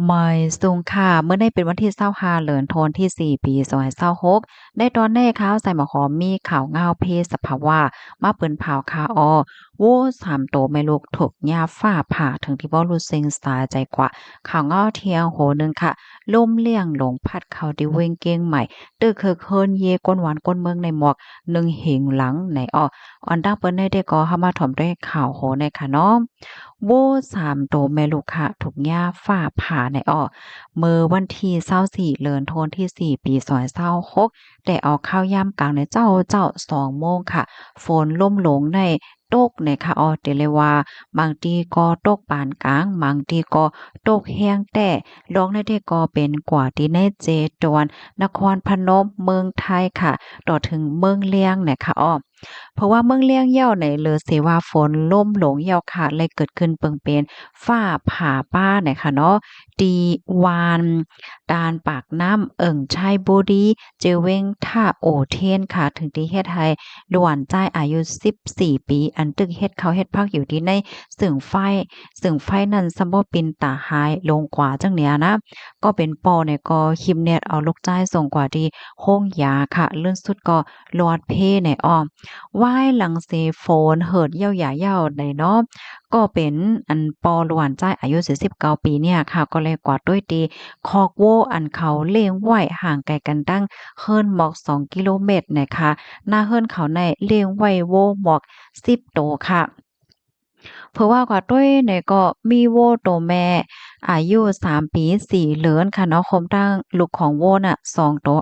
ไม่สูงค่ะเมื่อได้เป็นวันที่25เดือนธันวาคมที่4ปี2026ได้ตอนแรกข่าวใส่หมอหอมมีข่าวเงาเพศสภาวะมาเปิ้นเผาข่าวโว้3โตแม่ลูกถูกหญ้าฟ้าผ่าถึงที่บ่รู้สึกสาใจกว่าข่าวเงาเที่ยงโหนึงค่ะล่มเลี่ยงหลงพัดเข้าที่เว้งเก้งใหม่ตึกเคิกเฮิรนเยก้นหวานก้นเมืองในหมวก1เหงหลังไหนอันดังเปิ้นได้ก็เข้ามาถ่อมด้วยข่าวโหในค่ะเนาะ โว้3โตแม่ลูกค่ะถูกหญ้าฟ้าผ่าในมื้อวันที่24เดือนธันวาคมที่4ปี2026ได้เอาข้าวยามกลางใน2โมงค่ะฝนล่มหลงในตกในค่ะติเลยว่าบางทีก็ตกปานกลางบางทีก็ตกแฮงแต่ลองได้ก็เป็นกว่าที่ในเจดวนนครพนมเมืองไทยค่ะต่อถึงเมืองเลียงเนี่ยค่ะเพราะว่าเมืองเลี้ยงเหย้าในเลอเสว่าฝนล่มหลงเหย้าค่ะเลยเกิดขึ้นเปิงเป็นฟ้าผ่าป้าเนี่ยค่ะเนาะตีวานดานปากน้ำชัยบุรีเจอเว้งท่าโอเทนค่ะถึงที่เฮ็ดให้ด่วนจ่ายอายุ14ปีอันตึกเฮ็ดเขาเฮ็ดพักอยู่ที่ในซึ่งไฟนั้นซัมบ่ปินตาหายลงกว่าจังเนี้ยนะก็เป็นปอเนี่ยก็คิมเน็ตเอาลูกจ่ายส่งกว่าที่โรงยาค่ะเลื่อนสุดก็ลอดเพในว่ายหลังเซโฟนเหิดเย้าหยาเย้าใดเนาะก็เป็นอันปอหลวนใจอายุ49ปีเนี่ยค่ะก็เลยกว่าด้วยตีคอกโวอันเขาเลี้ยงไว้ห่างไกลกันตั้งเฮิรนหมอก2กิโลเมตรนะคะหน้าเฮิรนเขาในเลี้ยงไว้โวหมอก10โตวค่ะ เพราะว่ากว่าตุ้ยเนี่ยก็มีโวตัวแม่อายุ3ปี4เดือนค่ะเนาะคมตั้งลูกของโวน่ะ2ตัว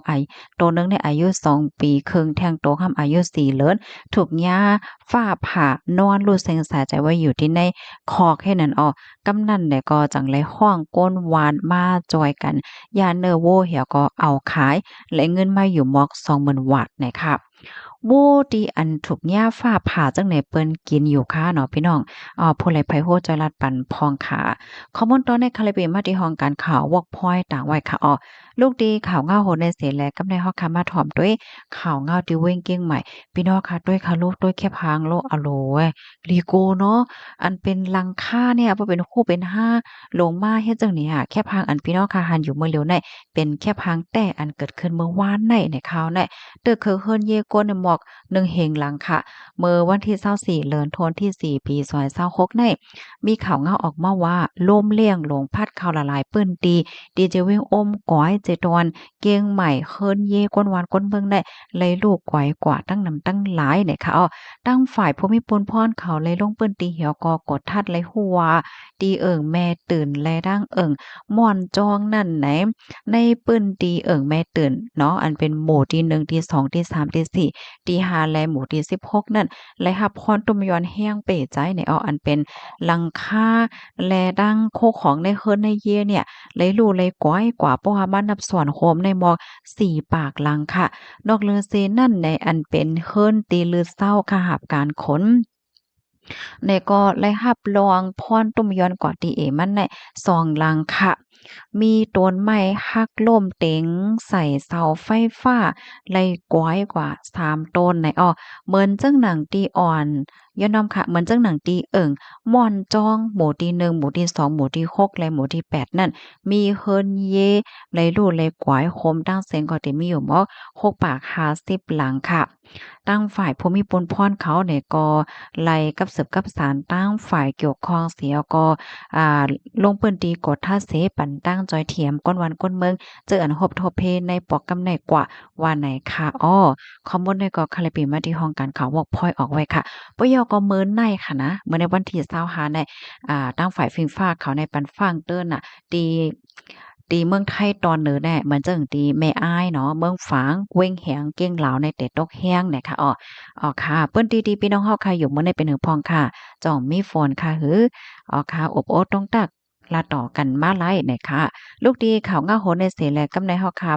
ตัวหนึงเนี่ยอายุ2ปีครึ่งแทงตัวคำอายุ4เดือนถูกหญ้าฟ้าผ่านอนรู้แสงสาใจว่าอยู่ที่ในคอกแค่นั้นกำนันเนี่ยก็จังเลยห้องก้นหวานมาจอยกันยาเนอโวเหี่ยก็เอาขายและเงินมาอยู่มอก20,000วาทนะคะโว้ที่อันถูกหญ้าฟ้าผ่าจังไหนเปิ้นกินอยู่ค่ะเนาะพี่น้อง ผู้ใดไผโฮจอยลัดปันพองขาข้อมูลตอนในคาลิเบมาที่ห้องการข่าววอกพอยต่างไว้ค่ะลูกดีข่าวเงาโหดในเสแลกับในฮอกคามาถ่อมด้วยข่าวเงาที่เว้งเก้งใหม่พี่น้องค่ะด้วยค่ะลูกด้วยแค่พางโลอะโหลเว้ยลีโกเนาะอันเป็นหลังคาเนี่ยบ่เป็นคู่เป็นห้าลงมาเฮ็ดจังนี้ค่ะแค่พางอันพี่น้องค่ะหันอยู่เมื่อเร็วในเป็นแค่พางแต่อันเกิดขึ้นเมื่อวานในข่าวในตึกคือเฮิรนเยโกนในหมอก1เฮงหลังค่ะ เมื่อวันที่24เดือนธันวาคมที่4ปี2026ในมีข่าวเงาออกมาว่าลมเลี่ยงลมพัดเข้าละลายปื้นตีดีเจเวงอมก๋อยเจดอนเกียงใหม่เคินเยก้นหวานก้นเบิ่งได้เลยลูกก๋อยกว่าตั้งนำตั้งหลายเนี่ยค่ะตั้งฝ่ายภูมิพลพรเขาเลยลงปื้นตีเหี่ยวกอกดทัดเลยหัวตีแม่ตื่นแลดังม่อนจองนั่นไหนในปื้นตีแม่ตื่นเนาะอันเป็นหมู่ที่1ที่2ที่3ที่4ที่5และหมู่ที่16นั่น และรับพรตุ่มยอนแห้งเป๋ใจในอันเป็นหลังคาแลดังโคของในเฮิรนในเยเนี่ยเลยรู้เลยก้อยกว่าเพราะว่ามันนับส่วนโฮมในหมอก4ปากหลังค่ะนอกเลือเซนั่นในอันเป็นเฮิรนตีลือเศร้าค่ะหับการขน ในก็ได้รับรองพรตุ่มยอนก่อนตีเอมันในสองหลังค่ะมีต้นไม้หักโล่มเต็งใส่เสาไฟฟ้าไล่ก้อยกว่า3ต้นในเหมือนจังหนังตีอ่อนย้อนนำค่ะเหมือนจังหนังตีม่อนจองหมู่ที่1หมู่ที่2หมู่ที่6และหมู่ที่8นั่นมีเฮิรนเยไลลู่ไลกวายโคมตั้งเสียงก็ติมีอยู่มอก6ปาก50หลังค่ะตั้งฝ่ายภูมิพลพรเขาเนี่ยก็ไล่กับสืบกับสารตั้งฝ่ายเกี่ยวข้องเสียก็อ่าลงพื้นที่กดท่าเสปันตั้งจอยเถียมก้นวันก้นเมืองเจออันหบทบเพในปอกกำไหนกว่าว่าไหนค่ะข้อมูลในก็คาลิปีมาที่ห้องการข่าววอกพอยออกไว้ค่ะปยก็มื้อในค่ะนะมื้อในวันที่25ในตั้งฝ่ายฟิงฟ้าเขาในปันฟังเติ้นน่ะตีเมืองไทยตอนเหนือแน่เหมือนจังตีแม่อ้ายเนาะเมืองฝางเว้งแหงเก้งเหลาในแต่ตกแห้งเนี่ยค่ะค่ะเปิ้นดีๆพี่น้องเฮาค่ะอยู่มื้อในเป็นหือพองค่ะจ่องมีฝนค่ะหือค่ะอบโอ้ต้องตักลาต่อกันมาไล่เนี่ยค่ะลูกดีข่าวเงาโหนในเสแลกำในเฮาค่ะ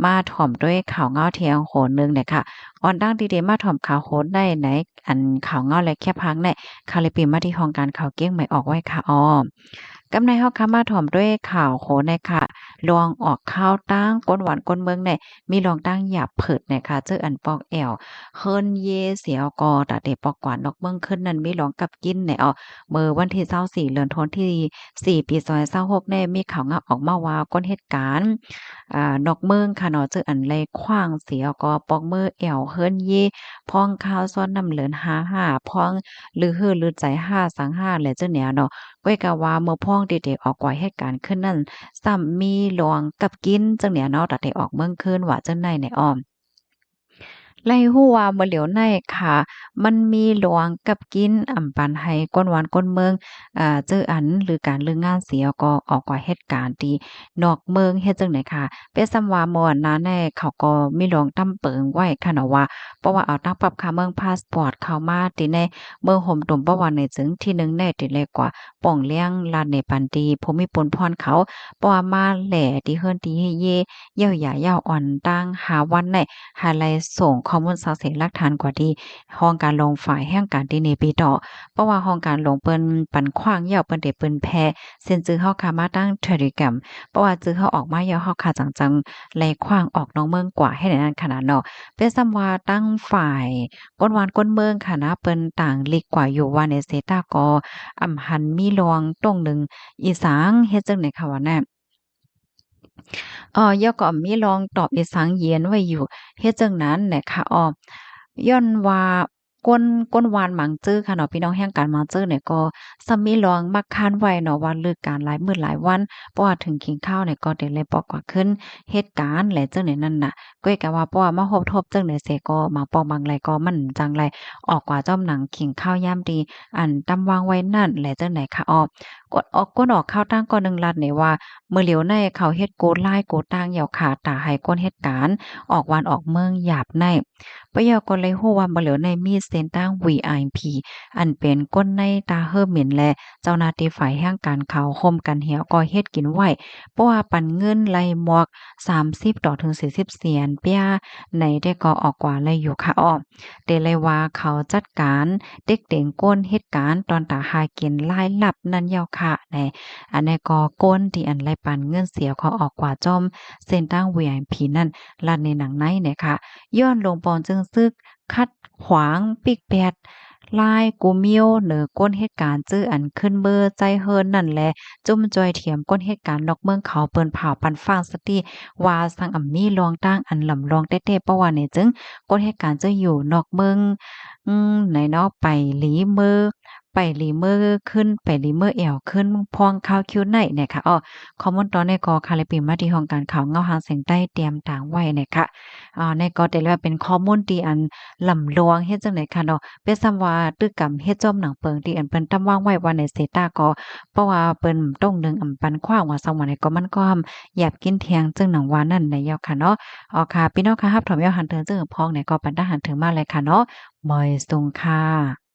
มาถ่อมด้วยข่าวเงาเที่ยงโหนหนึงเนี่ยค่ะอ่อนดังดีๆมาถ่อมข่าวโหนได้ไหนอันข่าวเงาและแค่พังในคาลิปีมาที่ห้องการข่าวเก้งไม่ออกไว้ค่ะ กำในเฮาคามาถ่อมด้วยข่าวโขในค่ะลวงออกข้าวตั้งก้นหวานก้นเมืองในมีลองตั้งหยาบเผิดในค่ะเจออันปอกแอวเฮิรนเยเสียวกอตะเดปอกกวานนอกเมืองขึ้นนั้นมีลองกับกินในมื้อวันที่24เดือนธันวาคมที่4ปี2026ในมีข่าวงาออกมาว่าก้นเหตุการณ์นอกเมืองค่ะเนาะเจออันไรขว้างเสียก็ปอกมือแอวเฮิรนเยพ้องข้าวซ้อนน้ำเหลือน55พ้องลือฮือลือใจ5สัง5และเจ้าแนวเนาะ ก้อยกะว่าเมื่อพ้องเด็กๆออกกว่าเหตุการณ์ขึ้นนั้นซ้ำมีหลวงกับกินจังเนี่ยเนาะตัดได้ออกเมืองคืนว่าจังได๋ในอ้อม ไล่ฮู้ว่าบ่เหลียวในค่ะมันมีหลวงกับกินอำปันให้ก้นหวานก้นเมืองเจออันหรือการเรื่องงานเสียก็ออกกว่าเหตุการณ์ที่นอกเมืองเฮ็ดจั่งใดค่ะเปรียบส่ำว่าเมื่อวานนั้นแน่เขาก็มีหลวงตำเปิงไว้ค่ะเนาะว่าเพราะว่าเอาตั้งปรับค่าเมืองพาสปอร์ตเข้ามาติในเมืองห่มตุ่มประว่าในจึงที่หนึ่งได้ติเล็กกว่าป่องเลี้ยงลานในปันดีภูมิปนพรเขาเพราะว่ามาแหล่ที่เฮิรนที่เยเยี่ยวหยาย่าวอ่อนตั้งหาวันในหาไลส่งข้อมูลสาวเสียงหลักฐานกว่าที่ห้องการลงฝ่ายแห่งการที่ในปีต่อเพราะว่าห้องการลงเปิ้นปันขว้างยาวเปิ้นได้เปิ้นแพ้เซ็นจื้อเฮาค่ะมาตั้ง Telegram เพราะว่าจื้อเฮาออกมายาวเฮาค่ะจังๆไล่ขว้างออกนอกเมืองกว่าให้ได้นั้นขนาดเนาะเป็นส่ำว่าตั้งฝ่ายก้นหวานก้นเมืองค่ะนะเปิ้นต่างลิกกว่าอยู่ว่าในเซตาก็อำหันมีรองตรงหนึ่งอีสางเฮ็ดจังได๋ค่ะว่าแน่ย่อก็มีลองตอบอีสังเยียนไว้อยู่เฮ็ดจั่งนั้นแหละค่ะย้อนว่าก้นวานหมังจื้อค่ะเนาะพี่น้องแห่งการหมังจื้อเนี่ยก็ซัมมีลองมักคร้านไว้เนาะว่าเลิกการหลายมื้อหลายวันเพราะว่าถึงกินข้าวเนี่ยก็ได้เลยปอกกว่าขึ้นเหตุการณ์แหละจังได๋นั่นน่ะก้อยก็ว่าเพราะว่ามาโทบจังได๋เสก็มาปอกบางไรก็มันจังไรออกกว่าจ้อมหนังขิงข้าวยามดี อันตำวางไว้นั่นแหละจังได๋ค่ะก้นออกข้าวตั้งก่อนหนึ่งลัดนี่ว่ามื้อเหลียวในเขาเฮ็ดโกดลายโกดต่างเหยี่ยวขาตาให้ก้นเหตุการณ์ออกวานออกเมืองหยาบในปะยอก็เลยฮู้ว่ามื้อเหลียวในมีเส้นทาง VIP อันเป็นก้นในตาเฮิรหมิ่นและเจ้าหน้าที่ฝ่ายแห่งการข่าวร่มกันเหี่ยวก็เฮ็ดกินไว้เพราะว่าปันเงินไล่หมวก30ต่อถึง40เสียนเปียในได้ก็ออกกว่าเลยอยู่ค่ะเตเลยว่าเขาจัดการเด็กเต็งก้นเหตุการณ์ตอนตาหากินลายลับนั่นยาวค่ะในอันนี้ก็ก้นที่อันไรปันเงินเสียเขาออกกว่าจอมเส้นตั้ง VIP นั่นลัดในหนังในเนี่ยค่ะย้อนลงปอนจึงซึกคัดขวางปิกแปดลายกูเมียวเหนือก้นเหตุการณ์จื้ออันขึ้นเบอร์ใจเฮิรนนั่นแหละจุ่มจอยเถียมก้นเหตุการณ์นอกเมืองเขาเปิ้นเผาปันฟางสติว่าสังอ่ำมีลองตั้งอันลำลองเต้ๆเพราะว่าเนี่ยจึงก้นเหตุการณ์จะอยู่นอกเมืองไหนเนาะไปหลีเมอไปหลีเมอขึ้นไปหลีเมอแอวขึ้นพองข้าวคิ้วในเนี่ยค่ะข้อมูลตอนนี้ก็ค่ะเลยปิมาที่ห้องการข่าวเงาหางเสียงใต้เตรียมต่างไว้เนี่ยค่ะในก็ได้เรียกว่าเป็นข้อมูลที่อันลำลวงเฮ็ดจังได๋ค่ะเนาะเป็นส่ำว่าตึกกรรมเฮ็ดจอมหนังเปิงที่อันเพิ่นตำวางไว้ว่าในเซตาก็เพราะว่าเปิ้นตรงหนึ่งอำปันขว้างว่าสวรรค์นี่ก็มันก็หยาบกินเที่ยงจึงหนังว่านั่นในยาวค่ะเนาะค่ะพี่น้องค่ะรับถอมยอหันเถิงจึงพองเนี่ยก็ปันทหารถึงมาเลยค่ะเนาะมอยสุงค่ะ